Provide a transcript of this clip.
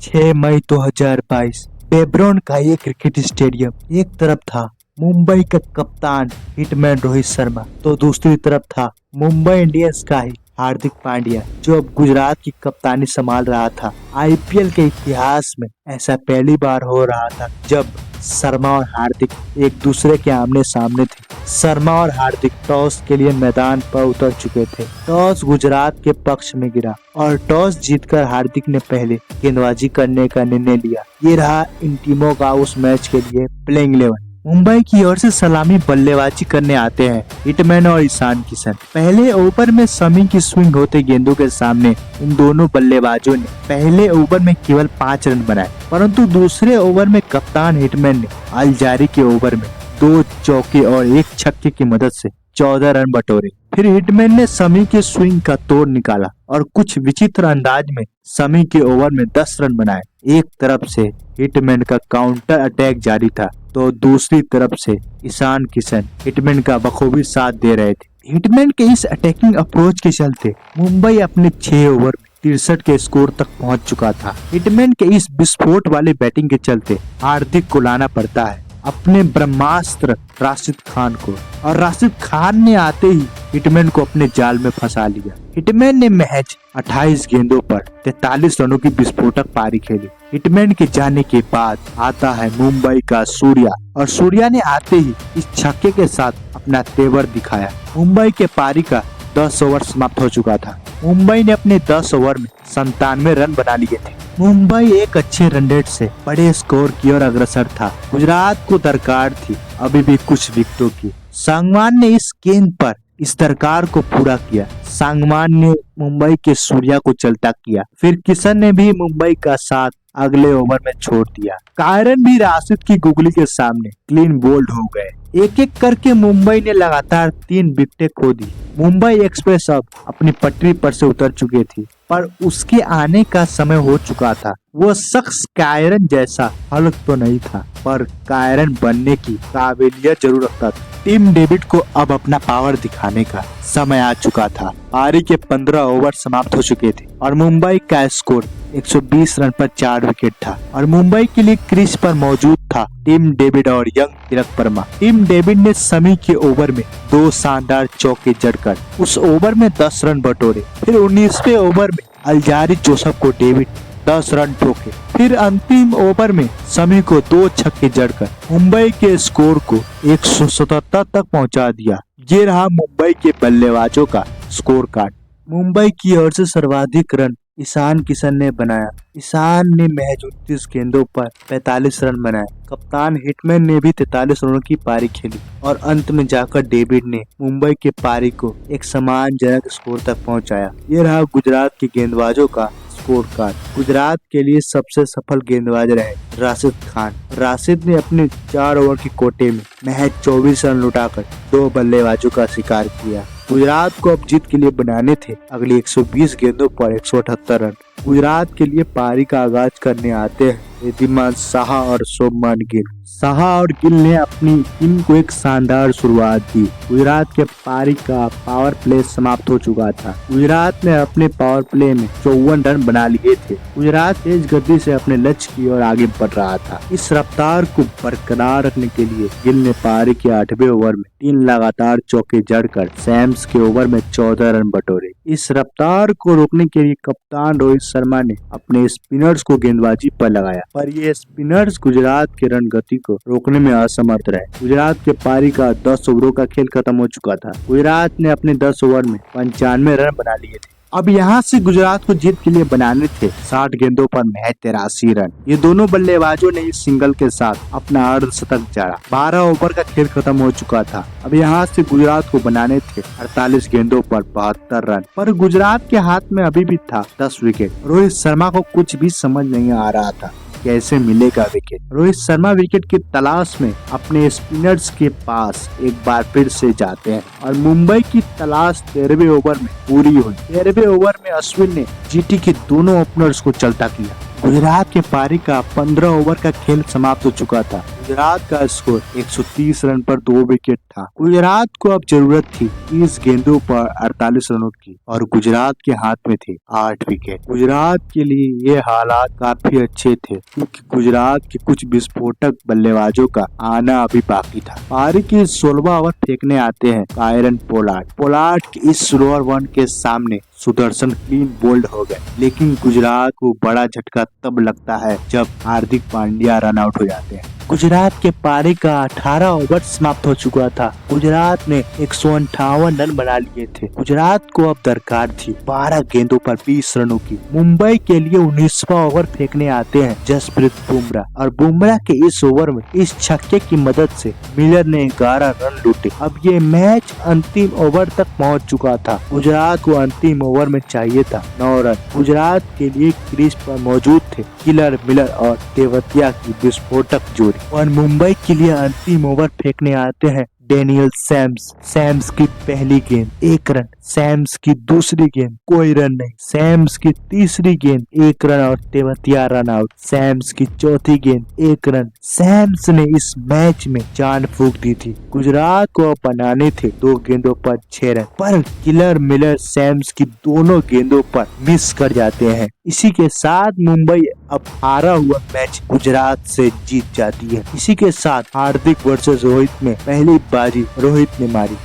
6 मई 2022 बेब्रोन का ये cricket stadium एक तरफ था मुंबई का कप्तान हिटमैन रोहित शर्मा, तो दूसरी तरफ था मुंबई इंडियंस का ही हार्दिक पांड्या, जो अब गुजरात की कप्तानी संभाल रहा था। आईपीएल के इतिहास में ऐसा पहली बार हो रहा था जब शर्मा और हार्दिक एक दूसरे के आमने सामने थे। शर्मा और हार्दिक टॉस के लिए मैदान पर उतर चुके थे। टॉस गुजरात के पक्ष में गिरा और टॉस जीतकर हार्दिक ने पहले गेंदबाजी करने का निर्णय लिया। ये रहा इन टीमों का उस मैच के लिए प्लेइंग 11। मुंबई की ओर से सलामी बल्लेबाजी करने आते हैं हिटमैन और ईशान किशन। पहले ओवर में शमी की स्विंग होते गेंदों के सामने इन दोनों बल्लेबाजों ने पहले ओवर में केवल 5 रन बनाए, परंतु दूसरे ओवर में कप्तान हिटमैन ने अलजारी के ओवर में 2 चौके और 1 छक्के की मदद से 14 रन बटोरे। फिर हिटमैन ने शमी के स्विंग का तोड़ निकाला और कुछ विचित्र अंदाज में शमी के ओवर में 10 रन बनाए। एक तरफ से हिटमैन का काउंटर अटैक जारी था, तो दूसरी तरफ से ईशान किशन हिटमैन का बखूबी साथ दे रहे थे। हिटमैन के इस अटैकिंग अप्रोच के चलते मुंबई अपने 6 ओवर में 63 के स्कोर तक पहुंच चुका था। हिटमैन के इस विस्फोट वाले बैटिंग के चलते हार्दिक को लाना पड़ता है अपने ब्रह्मास्त्र राशिद खान को, और राशिद खान ने आते ही हिटमैन को अपने जाल में फंसा लिया। हिटमैन ने महज 28 गेंदों पर 43 रनों की विस्फोटक पारी खेली। हिटमैन के जाने के बाद आता है मुंबई का सूर्या, और सूर्या ने आते ही इस छक्के के साथ अपना तेवर दिखाया। मुंबई के पारी का 10 ओवर समाप्त हो चुका था। मुंबई ने अपने 10 ओवर में 97 रन बना लिए थे। मुंबई एक अच्छे रन रेट से बड़े स्कोर की ओर अग्रसर था। गुजरात को दरकार थी अभी भी कुछ विकेटों की। सांगवान ने इस गेंद पर इस दरकार को पूरा किया। सांगवान ने मुंबई के सूर्या को चलता किया। फिर किशन ने भी मुंबई का साथ अगले ओवर में छोड़ दिया। कायरन भी राशिद की गुगली के सामने क्लीन बोल्ड हो गए। एक एक करके मुंबई ने लगातार 3 विकेटें खो दी। मुंबई एक्सप्रेस अब अपनी पटरी पर से उतर चुकी थी, पर उसके आने का समय हो चुका था। वो शख्स कायरन जैसा हल्क तो नहीं था, पर कायरन बनने की काबिलियत जरूर रखता था। टिम डेविड को अब अपना पावर दिखाने का समय आ चुका था। पारी के 15 ओवर समाप्त हो चुके थे और मुंबई का स्कोर 120 रन पर 4 विकेट था, और मुंबई के लिए क्रीज पर मौजूद था टिम डेविड और young Tilak Varma. Tim David ने शमी के ओवर में 2 शानदार चौके जड़कर उस ओवर में 10 रन बटोरे। फिर 19वें ओवर में अलजारी जोसेफ को डेविड 10 रन ठोके। फिर अंतिम ओवर में शमी को 2 छक्के जड़कर मुंबई के स्कोर को 177 तक पहुंचा दिया। ये रहा मुंबई के बल्लेबाजों का स्कोर कार्ड। मुंबई की ओर से सर्वाधिक रन ईशान किशन ने बनाया। ईशान ने महज 29 गेंदों पर 45 रन बनाए। कप्तान हिटमैन ने भी 43 रनों की पारी खेली, और अंत में जाकर डेविड ने मुंबई के पारी को एक सम्मानजनक स्कोर तक पहुंचाया। ये रहा गुजरात के गेंदबाजों का स्कोर कार्ड। गुजरात के लिए सबसे सफल गेंदबाज रहे राशिद खान। राशिद ने अपने 4 ओवर के कोटे में महज 24 रन लुटाकर 2 बल्लेबाजों का शिकार किया। गुजरात को अब जीत के लिए बनाने थे अगली 120 गेंदों पर 178 रन। गुजरात के लिए पारी का आगाज करने आते हैं रिद्धिमान साहा और शुभमन गिल। साहा और गिल ने अपनी टीम को एक शानदार शुरुआत दी। गुजरात के पारी का पावर प्ले समाप्त हो चुका था। गुजरात ने अपने पावर प्ले में 54 रन बना लिए थे। गुजरात तेज गति से अपने लक्ष्य की ओर आगे बढ़ रहा था। इस रफ्तार को बरकरार रखने के लिए गिल ने पारी के 8वें ओवर में 3 लगातार चौके जड़कर सैम्स के ओवर में 14 रन बटोरे। इस रफ्तार को रोकने के लिए कप्तान रोहित शर्मा ने अपने स्पिनर्स को गेंदबाजी पर लगाया, पर ये स्पिनर्स गुजरात के रन गति को रोकने में असमर्थ रहे। गुजरात के पारी का 10 ओवरों का खेल खत्म हो चुका था। गुजरात ने अपने 10 ओवर में 95 रन बना लिए थे। अब यहाँ से गुजरात को जीत के लिए बनाने थे 60 गेंदों पर महज 83 रन। ये दोनों बल्लेबाजों ने इस सिंगल के साथ अपना अर्धशतक जड़ा। 12 ओवर का खेल खत्म हो चुका था। अब यहाँ से गुजरात को बनाने थे 48 गेंदों पर 72 रन, पर गुजरात के हाथ में अभी भी था 10 विकेट। रोहित शर्मा को कुछ भी समझ नहीं आ रहा था कैसे मिलेगा विकेट। रोहित शर्मा विकेट की तलाश में अपने स्पिनर्स के पास एक बार फिर से जाते हैं, और मुंबई की तलाश 13वें ओवर में पूरी हुई। 13वें ओवर में अश्विन ने जीटी के दोनों ओपनर्स को चलता किया। गुजरात के पारी का 15 ओवर का खेल समाप्त हो चुका था। गुजरात का स्कोर 130 रन पर 2 विकेट था। गुजरात को अब जरूरत थी 30 गेंदों पर 48 रनों की और गुजरात के हाथ में थे 8 विकेट। गुजरात के लिए ये हालात काफी अच्छे थे क्योंकि गुजरात के कुछ विस्फोटक बल्लेबाजों का आना अभी बाकी था। पारी की 16वां ओवर फेंकने आते हैं कायरन पोलार्ड। पोलार्ड के इस स्लोअर वन के सामने सुदर्शन क्लीन बोल्ड हो गए, लेकिन गुजरात को बड़ा झटका तब लगता है जब हार्दिक पांड्या रन आउट हो जाते हैं। गुजरात के पारी का 18 ओवर समाप्त हो चुका था। गुजरात ने 158 रन बना लिए थे। गुजरात को अब दरकार थी 12 गेंदों पर 20 रनों की। मुंबई के लिए 19वां ओवर फेंकने आते हैं जसप्रीत बुमराह और बुमराह के इस ओवर में इस छक्के की मदद से मिलर ने 11 रन लूटे। अब ये मैच अंतिम ओवर तक पहुंच चुका था। गुजरात को अंतिम ओवर में चाहिए था 9 रन। गुजरात के लिए क्रीज पर मौजूद थे किलर, मिलर और तेवतिया की विस्फोटक जोड़ी और मुंबई के लिए अंतिम ओवर फेंकने आते हैं डेनियल सैम्स। सैम्स की पहली गेंद 1 रन, सैम्स की दूसरी गेंद कोई रन नहीं, सैम्स की तीसरी गेंद 1 रन और तेवतिया रन आउट। सैम्स की चौथी गेंद 1 रन। सैम्स ने इस मैच में जान फूंक दी थी। गुजरात को बनाने थे 2 गेंदों पर 6 रन, पर किलर, मिलर, सैम्स की दोनों गेंदों पर मिस कर जाते हैं। इसी के साथ मुंबई अब हारा हुआ मैच गुजरात से जीत जाती है। इसी के साथ हार्दिक वर्सेस रोहित में पहली बाजी रोहित ने मारी।